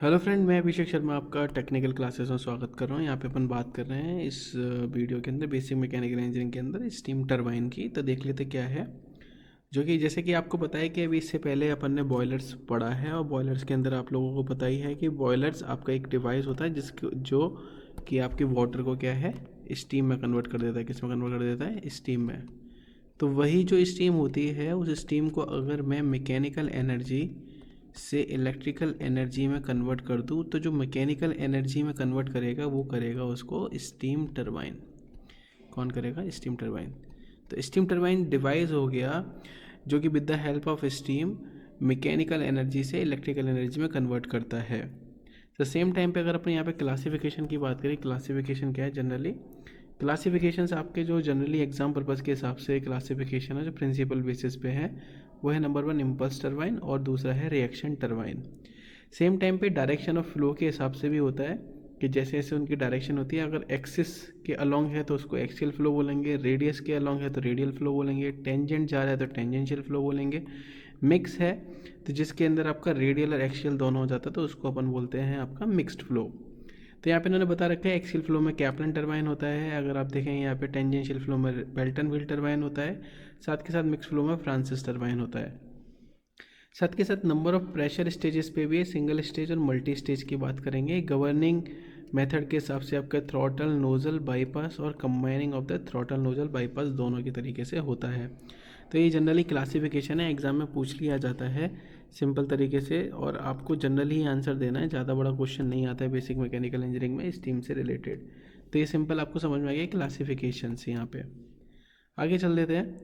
Hello friend, मैं अभिषेक शर्मा आपका technical classes में स्वागत कर रहा हूँ। यहाँ पे अपन बात कर रहे हैं इस वीडियो के अंदर बेसिक मैकेनिकल इंजीनियरिंग के अंदर स्टीम टरबाइन की। तो देख लेते क्या है, जो कि जैसे कि आपको पता है कि अभी इससे पहले अपन ने बॉयलर्स पढ़ा है, और बॉयलर्स के अंदर आप लोगों को पता ही है कि बॉयलर्स आपका एक डिवाइस होता है जिसको जो कि आपकी वाटर को क्या है, स्टीम में कन्वर्ट कर देता है। किस में कन्वर्ट कर देता है? स्टीम में। तो वही जो स्टीम होती है, उस स्टीम को अगर मैं मैकेनिकल एनर्जी से इलेक्ट्रिकल एनर्जी में कन्वर्ट कर दूँ, तो जो मैकेनिकल एनर्जी में कन्वर्ट करेगा वो करेगा उसको स्टीम टरबाइन। कौन करेगा? Steam turbine. तो स्टीम टरबाइन डिवाइस हो गया जो कि with the help of steam mechanical energy से इलेक्ट्रिकल एनर्जी में कन्वर्ट करता है। तो सेम टाइम पे अगर अपन यहाँ पे क्लासिफिकेशन की बात करें, क्लासिफिकेशन क्या है जनरली? क्लासिफिकेशंस आपके जो जनरली एग्जाम पर्पज़ के हिसाब से क्लासिफिकेशन है जो प्रिंसिपल बेसिस पे है, वो है नंबर 1 इम्पल्स टरबाइन और दूसरा है रिएक्शन टरबाइन। सेम टाइम पे डायरेक्शन ऑफ फ्लो के हिसाब से भी होता है कि जैसे जैसे उनकी डायरेक्शन होती है, अगर एक्सिस के अलोंग है तो उसको एक्सियल फ्लो बोलेंगे, रेडियस के अलोंग है तो रेडियल फ्लो बोलेंगे, टेंजेंट जा रहा है तो टेंजेंशियल फ्लो बोलेंगे, मिक्स है तो जिसके अंदर आपका रेडियल और एक्सियल दोनों हो जाता है तो उसको अपन बोलते हैं आपका मिक्स्ड फ्लो। तो यहाँ पे इन्होंने बता रखा है एक्सियल फ्लो में कैप्लन टरबाइन होता है, अगर आप देखें यहाँ पे टेंजेंशियल फ्लो में बेल्टन व्हील टरबाइन होता है, साथ के साथ मिक्स फ्लो में फ्रांसिस टरबाइन होता है। साथ के साथ नंबर ऑफ प्रेशर स्टेजेस पे भी है, सिंगल स्टेज और मल्टी स्टेज की बात करेंगे। गवर्निंग मेथड के हिसाब से आपका थ्रॉटल नोजल बाईपास और combining of the throttle nozzle bypass दोनों की तरीके से होता है। तो ये जनरली क्लासिफिकेशन है, एग्जाम में पूछ लिया जाता है सिंपल तरीके से, और आपको जनरली ही आंसर देना है, ज़्यादा बड़ा क्वेश्चन नहीं आता है बेसिक मैकेनिकल इंजीनियरिंग में स्टीम से रिलेटेड। तो ये सिंपल आपको समझ में आ गया क्लासिफिकेशन से। यहाँ पे आगे चल देते हैं।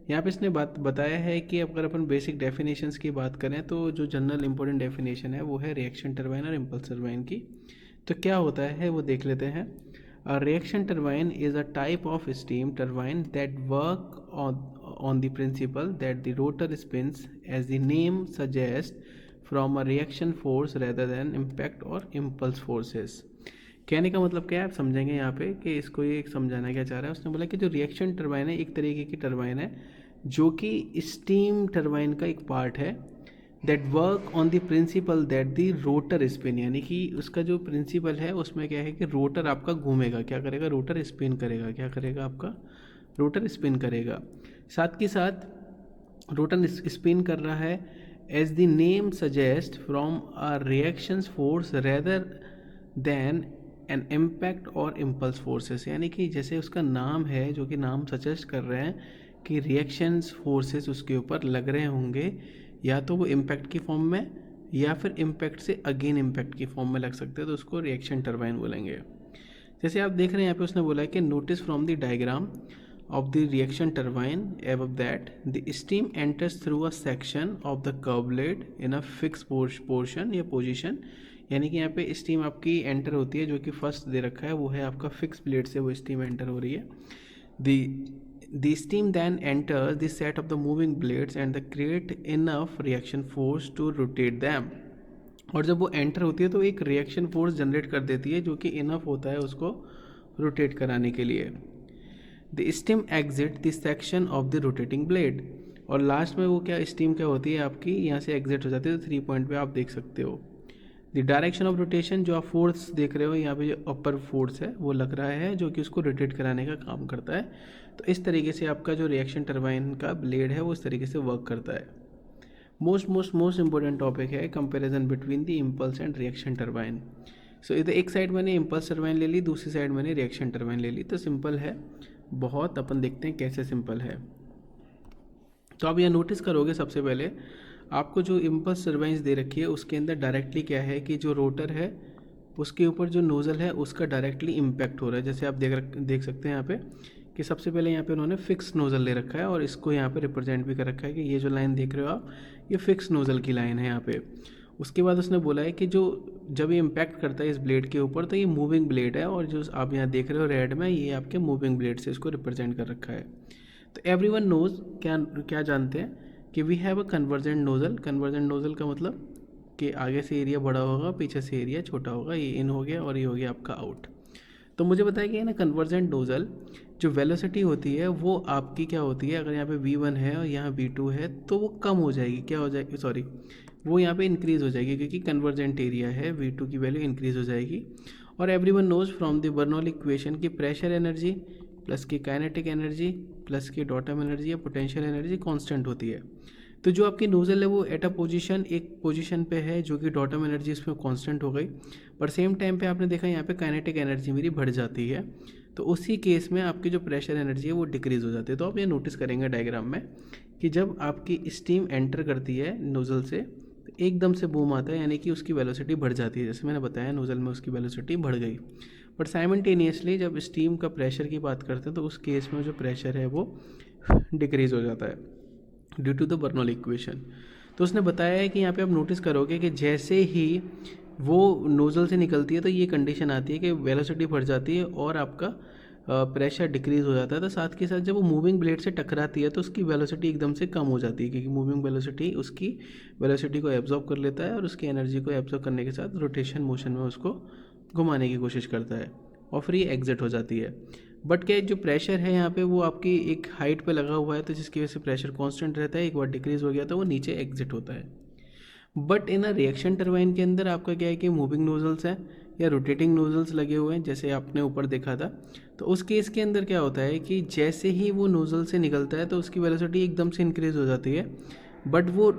यहाँ पे इसने बात बताया है कि अगर अपन बेसिक डेफिनेशंस की बात करें तो जो जनरल इंपॉर्टेंट डेफिनेशन है वो है रिएक्शन टरबाइन और इम्पल्स टरबाइन की। तो क्या होता है वो देख लेते हैं। A reaction turbine is a type of steam turbine that work on the principle that the rotor spins as the name suggests from a reaction force rather than impact or impulse forces। कहने का मतलब क्या है आप समझेंगे यहाँ पे कि इसको ये समझाना क्या चाह रहा है। उसने बोला कि जो रिएक्शन टरबाइन है एक तरीके की टरबाइन है जो कि स्टीम टरबाइन का एक पार्ट है, that work on the principal that the rotor spin, यानी कि उसका जो प्रिंसिपल है उसमें क्या है कि रोटर आपका घूमेगा। क्या करेगा? रोटर स्पिन करेगा। क्या करेगा? आपका रोटर स्पिन करेगा। साथ के साथ रोटर स्पिन कर रहा है as the name suggest from a reaction force rather than an impact और इम्पल्स फोर्सेस, यानी कि जैसे उसका नाम है जो कि नाम सजेस्ट कर रहे हैं कि रिएक्शंस फोर्सेस उसके ऊपर लग रहे होंगे, या तो वो इम्पैक्ट की फॉर्म में या फिर इम्पैक्ट से अगेन इम्पैक्ट की फॉर्म में लग सकते हैं, तो उसको रिएक्शन टरबाइन बोलेंगे। जैसे आप देख रहे हैं यहाँ पे उसने बोला है कि notice from the diagram of the reaction turbine above that the steam enters through a section of the curve blade in a fixed portion या position, यानी कि यहाँ पे स्टीम आपकी एंटर होती है जो कि फर्स्ट दे रखा है वो है आपका फिक्स ब्लेड से वो स्टीम एंटर हो रही है। the steam then enters the set of the moving blades and the create enough reaction force to rotate them, और जब वो एंटर होती है तो एक रिएक्शन फोर्स जनरेट कर देती है जो कि इनफ होता है उसको रोटेट कराने के लिए। The steam exit the section of the rotating blade, और लास्ट में वो क्या स्टीम क्या होती है आपकी यहाँ से एग्जिट हो जाती है। तो 3 पॉइंट पे आप देख सकते हो द डायरेक्शन ऑफ रोटेशन, जो आप फोर्स देख रहे हो यहाँ पे जो अपर फोर्स है वो लग रहा है जो कि उसको रोटेट कराने का काम करता है। तो इस तरीके से आपका जो रिएक्शन टरबाइन का ब्लेड है वो इस तरीके से वर्क करता है। मोस्ट इंपॉर्टेंट टॉपिक है comparison between the impulse and reaction turbine. So इधर एक साइड मैंने इम्पल्स टरबाइन ले ली, दूसरी साइड मैंने रिएक्शन टरबाइन ले ली। तो सिंपल है बहुत, अपन देखते हैं कैसे सिंपल है। तो आप यह नोटिस करोगे सबसे पहले आपको जो इम्पल्स टरबाइंस दे रखी है उसके अंदर डायरेक्टली क्या है कि जो रोटर है उसके ऊपर जो नोज़ल है उसका डायरेक्टली इम्पैक्ट हो रहा है। जैसे आप देख सकते हैं यहाँ पे कि सबसे पहले यहाँ पे उन्होंने फिक्स नोज़ल ले रखा है और इसको यहाँ पे रिप्रेजेंट भी कर रखा है कि ये जो लाइन देख रहे हो आप ये फिक्स नोज़ल की लाइन है यहाँ पे। उसके बाद उसने बोला है कि जो जब ये इम्पैक्ट करता है इस ब्लेड के ऊपर तो ये मूविंग ब्लेड है, और जो आप यहाँ देख रहे हो रेड में ये आपके मूविंग ब्लेड से इसको रिप्रेजेंट कर रखा है। तो एवरीवन नोज क्या क्या जानते हैं कि we have a convergent nozzle. Convergent nozzle का मतलब कि आगे से एरिया बड़ा होगा पीछे से एरिया छोटा होगा, ये इन हो गया और ये हो गया आपका आउट। तो मुझे बताया कि ना कन्वर्जेंट नोज़ल जो वेलोसिटी होती है वो आपकी क्या होती है, अगर यहाँ पे v1 है और यहाँ v2 है तो वो कम हो जाएगी। क्या हो जाएगी? सॉरी, वो यहाँ पे इंक्रीज़ हो जाएगी, क्योंकि कन्वर्जेंट एरिया है, V2 की वैल्यू इंक्रीज़ हो जाएगी। और everyone knows from the Bernoulli equation की प्रेशर एनर्जी प्लस की काइनेटिक एनर्जी प्लस की डॉटम एनर्जी या पोटेंशियल एनर्जी कांस्टेंट होती है। तो जो आपकी नोजल है वो एट अ पोजीशन, एक पोजीशन पे है, जो कि डॉटम एनर्जी इसमें कांस्टेंट हो गई, पर सेम टाइम पे आपने देखा यहाँ पे काइनेटिक एनर्जी मेरी बढ़ जाती है। तो उसी केस में आपकी जो प्रेशर एनर्जी है वो डिक्रीज़ हो जाती है। तो आप ये नोटिस करेंगे डायग्राम में कि जब आपकी स्टीम एंटर करती है नोज़ल से तो एकदम से बूम आता है, यानी कि उसकी वेलोसिटी बढ़ जाती है। जैसे मैंने बताया नोज़ल में उसकी वेलोसिटी बढ़ गई। बट साइमल्टेनियसली जब स्टीम का प्रेशर की बात करते हैं तो उस केस में जो प्रेशर है वो डिक्रीज़ हो जाता है due to the Bernoulli equation. तो उसने बताया है कि यहाँ पे आप नोटिस करोगे कि जैसे ही वो नोज़ल से निकलती है तो ये कंडीशन आती है कि वेलोसिटी बढ़ जाती है और आपका प्रेशर डिक्रीज़ हो जाता है। तो साथ के साथ जब वो मूविंग ब्लेड से टकराती है तो उसकी वेलोसिटी एकदम से कम हो जाती है, क्योंकि मूविंग वेलोसिटी उसकी वेलोसिटी को एब्जॉर्ब कर लेता है और उसकी एनर्जी को एब्जॉर्ब करने के साथ रोटेशन मोशन में उसको घुमाने की कोशिश करता है और फिर ये एग्जिट हो जाती है। बट क्या जो प्रेशर है यहाँ पे वो आपकी एक हाइट पे लगा हुआ है, तो जिसकी वजह से प्रेशर कांस्टेंट रहता है। एक बार डिक्रीज़ हो गया तो वो नीचे एग्जिट होता है। But in a reaction turbine के अंदर आपका क्या है कि मूविंग नोजल्स हैं या रोटेटिंग नोजल्स लगे हुए हैं, जैसे आपने ऊपर देखा था। तो उस केस के अंदर क्या होता है कि जैसे ही वो नोजल से निकलता है तो उसकी वेलोसिटी एकदम से इंक्रीज़ हो जाती है, बट वो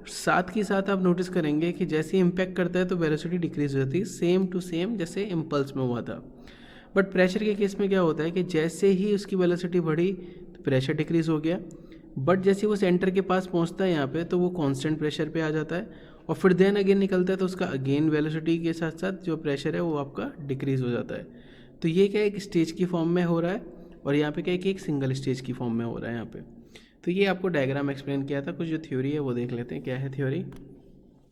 साथ के साथ आप नोटिस करेंगे कि जैसे ही इम्पैक्ट करता है तो वेलोसिटी डिक्रीज़ हो जाती है, सेम टू सेम जैसे इम्पल्स में हुआ था। बट प्रेशर के केस में क्या होता है कि जैसे ही उसकी वेलोसिटी बढ़ी तो प्रेशर डिक्रीज़ हो गया, बट जैसे वो सेंटर के पास पहुंचता है यहाँ पे तो वो कांस्टेंट प्रेशर पे आ जाता है और फिर देन अगेन निकलता है तो उसका अगेन वेलोसिटी के साथ साथ जो प्रेशर है वो आपका डिक्रीज़ हो जाता है। तो ये क्या एक स्टेज की फॉर्म में हो रहा है और यहाँ पे क्या है कि एक सिंगल स्टेज की फॉर्म में हो रहा है यहाँ पे। तो ये आपको डायग्राम एक्सप्लेन किया था। कुछ जो थ्योरी है वो देख लेते हैं क्या है थ्योरी।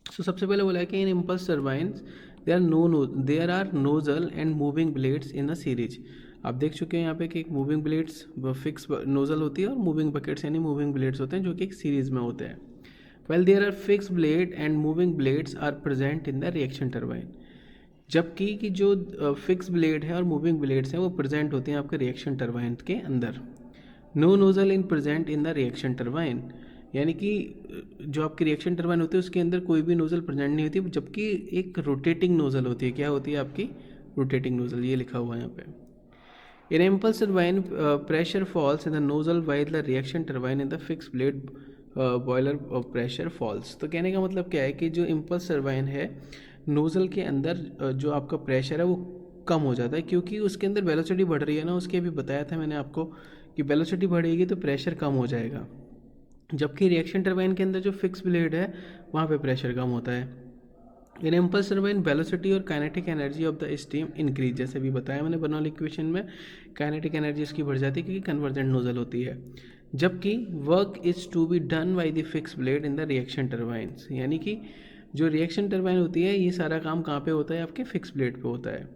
सो सबसे पहले बोला है कि in impulse turbines there are nozzle and moving blades in a series. आप देख चुके हैं यहाँ पे कि एक मूविंग ब्लेड्स फिक्स नोजल होती है और मूविंग बकेट्स यानी मूविंग ब्लेड्स होते हैं जो कि एक सीरीज में होते हैं। Well there are fix blade and moving blades are present in the reaction turbine. जबकि कि जो फिक्स ब्लेड है और मूविंग ब्लेड्स हैं वो प्रेजेंट होते हैं आपके रिएक्शन टर्बाइन के अंदर। No nozzle in present in the reaction turbine, यानी कि जो आपकी रिएक्शन टर्बाइन होती है उसके अंदर कोई भी नोजल प्रेजेंट नहीं होती, जबकि एक रोटेटिंग नोजल होती है। क्या होती है आपकी रोटेटिंग नोजल, ये लिखा हुआ है यहाँ पे। In impulse turbine, pressure falls in the nozzle while the reaction turbine in the fixed blade boiler pressure falls। तो कहने का मतलब क्या है कि जो impulse turbine है नोज़ल के अंदर जो आपका प्रेशर है वो कम हो जाता है, क्योंकि उसके अंदर वेलोसिटी बढ़ रही है ना। उसके अभी बताया था मैंने आपको कि वेलोसिटी बढ़ेगी तो प्रेशर कम हो जाएगा, जबकि रिएक्शन टर्बाइन के अंदर जो फिक्स ब्लेड है वहाँ पे प्रेशर कम होता है। इन इम्पल्स टर्बाइन वेलोसिटी और kinetic energy of the steam increase, जैसे भी बताया मैंने बर्नौली इक्वेशन में, काइनेटिक एनर्जी उसकी बढ़ जाती है क्योंकि कन्वर्जेंट नोजल होती है। जबकि work is to be done by the fix blade in the reaction turbines, यानी कि जो रिएक्शन टर्बाइन होती है ये सारा काम कहाँ पे होता है आपके फिक्स ब्लेड पे होता है।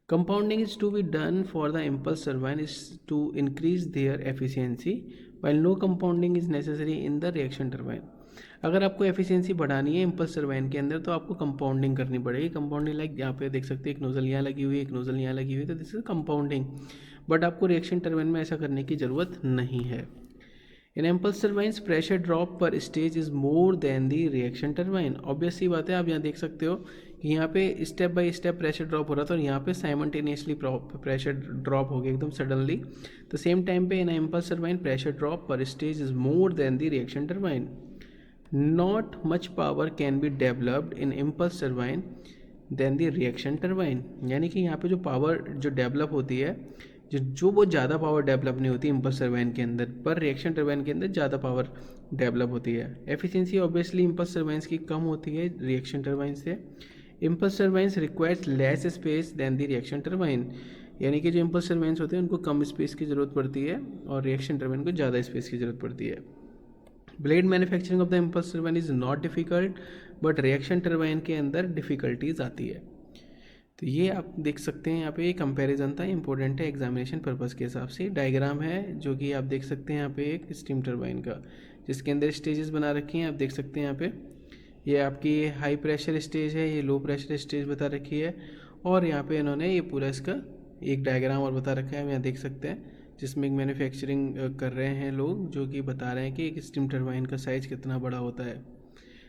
Compounding is to be done for the impulse turbine is to increase their efficiency while no compounding is necessary in the reaction turbine। अगर आपको एफिशिएंसी बढ़ानी है इम्पल्स टर्बाइन के अंदर तो आपको कंपाउंडिंग करनी पड़ेगी। कंपाउंडिंग लाइक यहाँ पे देख सकते हैं एक नोजल यहाँ लगी हुई है, एक नोजल यहाँ लगी हुई है, तो दिस इज कंपाउंडिंग। बट आपको रिएक्शन टर्बाइन में ऐसा करने की ज़रूरत नहीं है। In impulse turbines pressure drop per stage is more than the reaction turbine. Obvious सी बात है, आप यहाँ देख सकते हो कि यहाँ पे step by step pressure drop हो रहा था और यहाँ पे साइमल्टेनियसली प्रेशर ड्रॉप हो गया एकदम सडनली। तो सेम टाइम पे in impulse turbine pressure drop per stage is more than the reaction turbine. Not much power can be developed in impulse turbine than the reaction turbine, यानी कि यहाँ पे जो पावर जो डेवलप होती है जो बहुत ज़्यादा पावर डेवलप नहीं होती इम्पल्स टर्बाइन के अंदर, पर रिएक्शन टर्बाइन के अंदर ज़्यादा पावर डेवलप होती है। एफिशिएंसी ऑब्वियसली इम्पल्स टर्बाइंस की कम होती है रिएक्शन टर्बाइन से। Impulse turbines requires less space than the reaction turbine, यानी कि जो इम्पल्स टर्बाइंस होते हैं उनको कम स्पेस की ज़रूरत पड़ती है और रिएक्शन टर्बाइन को ज़्यादा स्पेस की ज़रूरत पड़ती है। Blade manufacturing of the impulse turbine is not difficult, but reaction turbine के अंदर डिफ़िकल्टीज आती है। तो ये आप देख सकते हैं यहाँ पे कंपैरिजन था, इंपॉर्टेंट है एग्जामिनेशन पर्पस के हिसाब से। डायग्राम है जो कि आप देख सकते हैं यहाँ पे एक स्टीम टर्बाइन का, जिसके अंदर स्टेजेस बना रखी हैं। आप देख सकते हैं यहाँ पे ये आपकी हाई प्रेशर स्टेज है, ये लो प्रेशर स्टेज बता रखी है, और यहाँ पे इन्होंने ये पूरा इसका एक डायग्राम और बता रखा है, हम यहाँ देख सकते हैं, जिसमें एक मैन्युफैक्चरिंग कर रहे हैं लोग जो कि बता रहे हैं कि एक स्टीम टर्बाइन का साइज़ कितना बड़ा होता है।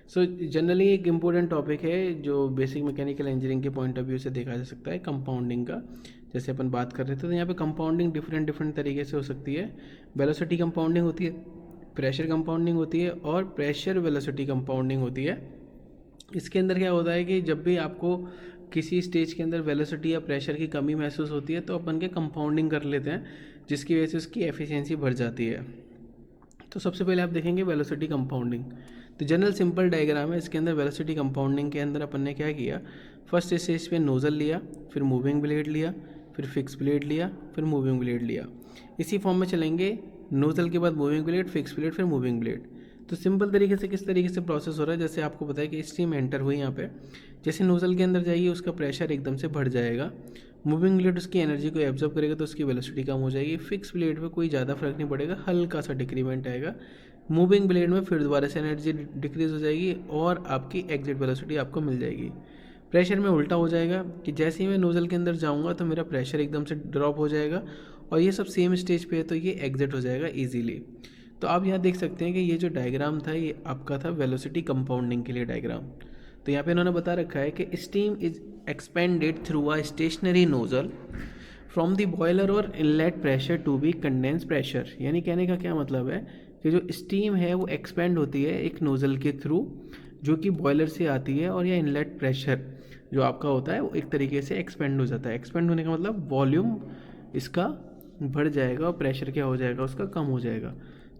सो जनरली एक इम्पोर्टेंट टॉपिक है जो बेसिक मैकेनिकल इंजीनियरिंग के पॉइंट ऑफ व्यू से देखा जा सकता है, कंपाउंडिंग का। जैसे अपन बात कर रहे थे तो यहाँ पे कंपाउंडिंग डिफरेंट तरीके से हो सकती है। वेलोसिटी कंपाउंडिंग होती है, प्रेशर कंपाउंडिंग होती है और प्रेशर वेलोसिटी कंपाउंडिंग होती है। इसके अंदर क्या होता है कि जब भी आपको किसी स्टेज के अंदर वेलोसिटी या प्रेशर की कमी महसूस होती है तो अपन के कंपाउंडिंग कर लेते हैं, जिसकी वजह से उसकी एफिशिएंसी बढ़ जाती है। तो सबसे पहले आप देखेंगे वेलोसिटी कंपाउंडिंग। तो जनरल सिंपल डायग्राम है, इसके अंदर वेलोसिटी कंपाउंडिंग के अंदर अपन ने क्या किया, फर्स्ट स्टेज पे नोजल लिया, फिर मूविंग ब्लेड लिया, फिर फिक्स ब्लेड लिया, फिर मूविंग ब्लेड लिया। इसी फॉर्म में चलेंगे, नोजल के बाद मूविंग ब्लेड, फिक्स ब्लेड, फिर मूविंग ब्लेड। तो सिंपल तरीके से किस तरीके से प्रोसेस हो रहा है, जैसे आपको पता है कि स्टीम एंटर हुई यहाँ पे, जैसे नोजल के अंदर जाएगी उसका प्रेशर एकदम से बढ़ जाएगा, मूविंग ब्लेड उसकी एनर्जी को एब्जॉर्ब करेगा तो उसकी वेलोसिटी कम हो जाएगी। फिक्स ब्लेड में कोई ज़्यादा फर्क नहीं पड़ेगा, हल्का सा डिक्रीमेंट आएगा। मूविंग ब्लेड में फिर दोबारा से एनर्जी डिक्रीज हो जाएगी और आपकी एग्जिट वेलोसिटी आपको मिल जाएगी। प्रेशर में उल्टा हो जाएगा कि जैसे ही मैं नोजल के अंदर जाऊंगा तो मेरा प्रेशर एकदम से ड्रॉप हो जाएगा और ये सब सेम स्टेज पे है तो ये एग्जिट हो जाएगा ईजीली। तो आप यहाँ देख सकते हैं कि ये जो डायग्राम था ये आपका था वेलोसिटी कंपाउंडिंग के लिए डायग्राम। तो यहाँ पे इन्होंने बता रखा है कि steam is expanded through a stationary nozzle from the boiler और inlet pressure to be condense pressure. यानी कहने का क्या मतलब है कि जो स्टीम है वो एक्सपेंड होती है एक नोज़ल के थ्रू जो कि बॉयलर से आती है, और यह इनलेट प्रेशर जो आपका होता है वो एक तरीके से एक्सपेंड हो जाता है। एक्सपेंड होने का मतलब वॉल्यूम इसका बढ़ जाएगा और प्रेशर क्या हो जाएगा उसका कम हो जाएगा।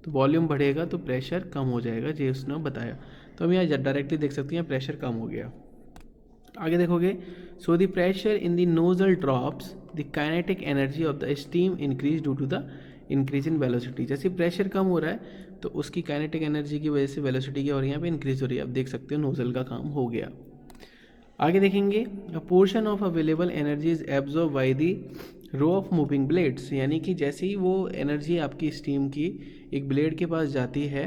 तो वॉल्यूम बढ़ेगा तो प्रेशर कम हो जाएगा, ये उसने बताया। तो हम यहाँ डायरेक्टली देख सकते हैं प्रेशर कम हो गया। आगे देखोगे, so the pressure in the nozzle drops, the kinetic energy of the steam increase due to the increase in velocity. जैसे प्रेशर कम हो रहा है तो उसकी काइनेटिक एनर्जी की वजह से वेलोसिटी क्या हो रही है यहाँ पे इंक्रीज हो रही है। आप देख सकते हो नोजल का काम हो गया। आगे देखेंगे, a portion of available energy is absorb by the row of moving blades. यानी कि जैसे ही वो एनर्जी आपकी स्टीम की एक ब्लेड के पास जाती है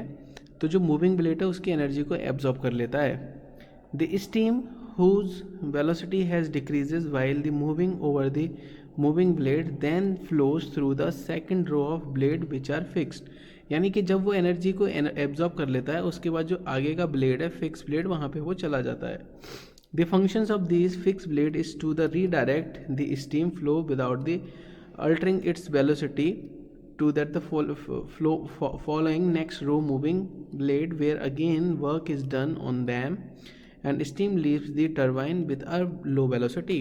तो जो मूविंग ब्लेड है उसकी एनर्जी को एब्जॉर्ब कर लेता है। The steam whose velocity has decreases while the moving over the moving blade then flows through the second row of blade which are fixed। यानी कि जब वो एनर्जी को एब्जॉर्ब कर लेता है उसके बाद जो आगे का ब्लेड है फिक्स ब्लेड वहाँ पे वो चला जाता है। The functions of this fix blade is to the redirect the steam flow without the altering its velocity to that the flow following next row moving blade where again work is done on them and steam leaves the turbine with a low velocity।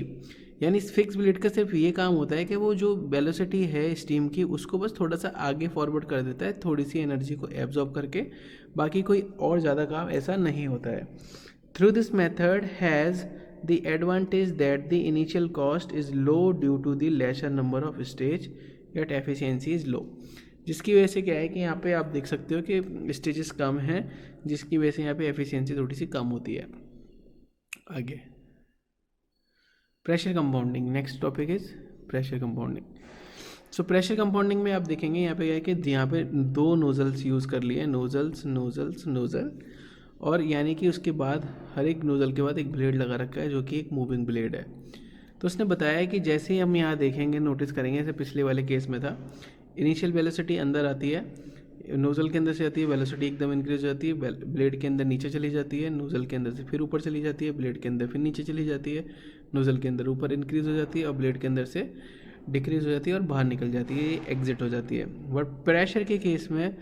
यानी इस fix blade का सिर्फ ये काम होता है कि वो जो वेलोसिटी है स्टीम की उसको बस थोड़ा सा आगे फॉरवर्ड कर देता है, थोड़ी सी एनर्जी को एब्जॉर्ब करके, बाकी कोई और ज़्यादा काम ऐसा नहीं होता है। Through this method has the advantage that the initial cost is low due to the lesser number of stage yet efficiency is low. जिसकी वजह से क्या है कि यहाँ पे आप देख सकते हो कि स्टेजेस कम हैं, जिसकी वजह से यहाँ पे एफिशिएंसी थोड़ी सी कम होती है। आगे pressure compounding, next topic is pressure compounding. So pressure compounding में आप देखेंगे यहाँ पे क्या है कि यहाँ पे दो नोजल्स यूज़ कर लिए, नोजल, और यानी कि उसके बाद हर एक नोजल के बाद एक ब्लेड लगा रखा है जो कि एक मूविंग ब्लेड है। तो उसने बताया कि जैसे ही हम यहाँ देखेंगे, नोटिस करेंगे, जैसे पिछले वाले केस में था, इनिशियल वेलोसिटी अंदर आती है, नोज़ल के अंदर से आती है, वेलोसिटी एकदम इंक्रीज हो जाती है, ब्लेड के अंदर नीचे चली जाती है, नोज़ल के अंदर से फिर ऊपर चली जाती है, ब्लेड के अंदर फिर नीचे चली जाती है, नोज़ल के अंदर ऊपर इंक्रीज हो जाती है और ब्लेड के अंदर से डिक्रीज हो जाती है और बाहर निकल जाती है, ये एग्जिट हो जाती है। बट प्रेशर के केस में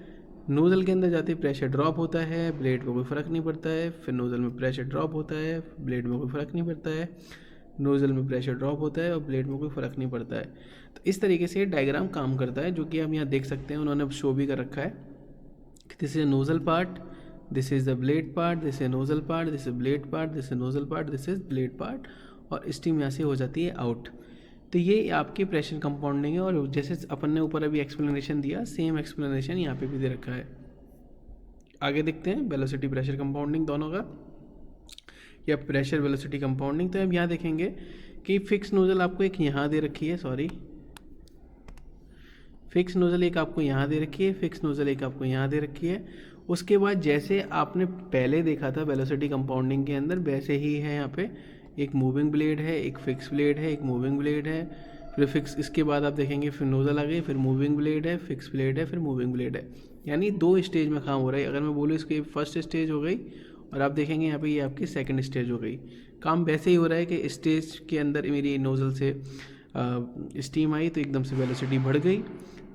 नोज़ल के अंदर जाती है, प्रेशर ड्रॉप होता है, ब्लेड में कोई फ़र्क नहीं पड़ता है, फिर नोज़ल में प्रेशर ड्रॉप होता है, ब्लेड में कोई फ़र्क नहीं पड़ता है, नोज़ल में प्रेशर ड्रॉप होता है और ब्लेड में कोई फ़र्क नहीं पड़ता है। तो इस तरीके से डायग्राम काम करता है, जो कि हम यहाँ देख सकते हैं, उन्होंने शो भी कर रखा है। This is nozzle part, this is the blade part, this is nozzle part, this is blade part, this is nozzle part, this is blade part, और स्टीम यहाँ से हो जाती है आउट। तो ये आपकी प्रेशर कंपाउंडिंग है, और जैसे अपन ने ऊपर अभी एक्सप्लेनेशन दिया, सेम एक्सप्लेनेशन यहाँ पे भी दे रखा है। आगे देखते हैं वेलोसिटी प्रेशर कंपाउंडिंग दोनों का, या प्रेशर वेलोसिटी कंपाउंडिंग। तो अब यहाँ देखेंगे कि फिक्स नोज़ल आपको एक यहाँ दे रखी है, फिक्स नोज़ल एक आपको यहाँ दे रखी है, फिक्स नोज़ल एक आपको यहाँ दे रखी है। उसके बाद जैसे आपने पहले देखा था वेलोसिटी कंपाउंडिंग के अंदर, वैसे ही है यहाँ पे एक मूविंग ब्लेड है, एक फिक्स ब्लेड है, एक मूविंग ब्लेड है, फिर फिक्स, इसके बाद आप देखेंगे फिर नोज़ल आ गई, फिर मूविंग ब्लेड है, फिक्स ब्लेड है, फिर मूविंग ब्लेड है। यानी दो स्टेज में काम हो रहा है। अगर मैं बोलूँ इसकी फर्स्ट स्टेज हो गई और आप देखेंगे यहाँ पे ये आपकी सेकंड स्टेज हो गई। काम वैसे ही हो रहा है कि स्टेज के अंदर मेरी नोज़ल से स्टीम आई तो एकदम से वेलोसिटी बढ़ गई,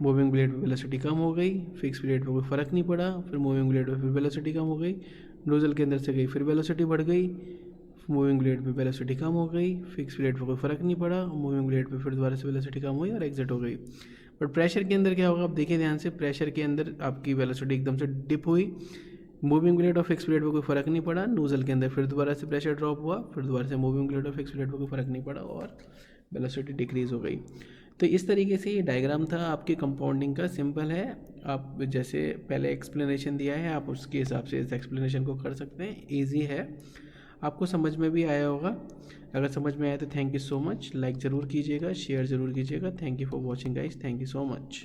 मूविंग ब्लेड पे वेलोसिटी कम हो गई, फिक्स ब्लेड पे कोई फ़र्क नहीं पड़ा, फिर मूविंग ब्लेड पे फिर वेलोसिटी कम हो गई, नोज़ल के अंदर से गई फिर वेलोसिटी बढ़ गई, मूविंग ब्लेड पे वेलोसिटी कम हो गई, फिक्स ब्लेड पे कोई फ़र्क नहीं पड़ा, मूविंग ब्लेड पे फिर दोबारा से वेलोसिटी कम हुई और एग्जिट हो गई। बट प्रेशर के अंदर क्या होगा, आप देखिए ध्यान से, प्रेशर के अंदर आपकी वेलोसिटी एकदम से डिप हुई, मूविंग ब्लेड और फिक्स ब्लेड पे कोई फ़र्क नहीं पड़ा, नोज़ल के अंदर फिर दोबारा से प्रेशर ड्रॉप हुआ, फिर दोबारा से मूविंग ब्लेड और फिक्स ब्लेड पे कोई फ़र्क नहीं पड़ा और वेलोसिटी डिक्रीज़ हो गई। तो इस तरीके से ये डायग्राम था आपके कंपाउंडिंग का, सिंपल है। आप जैसे पहले एक्सप्लेनेशन दिया है आप उसके हिसाब से इस एक्सप्लेनेशन को कर सकते हैं, ईजी है, आपको समझ में भी आया होगा। अगर समझ में आया तो thank you so much, like ज़रूर कीजिएगा, शेयर ज़रूर कीजिएगा। Thank you for watching guys, thank you so much.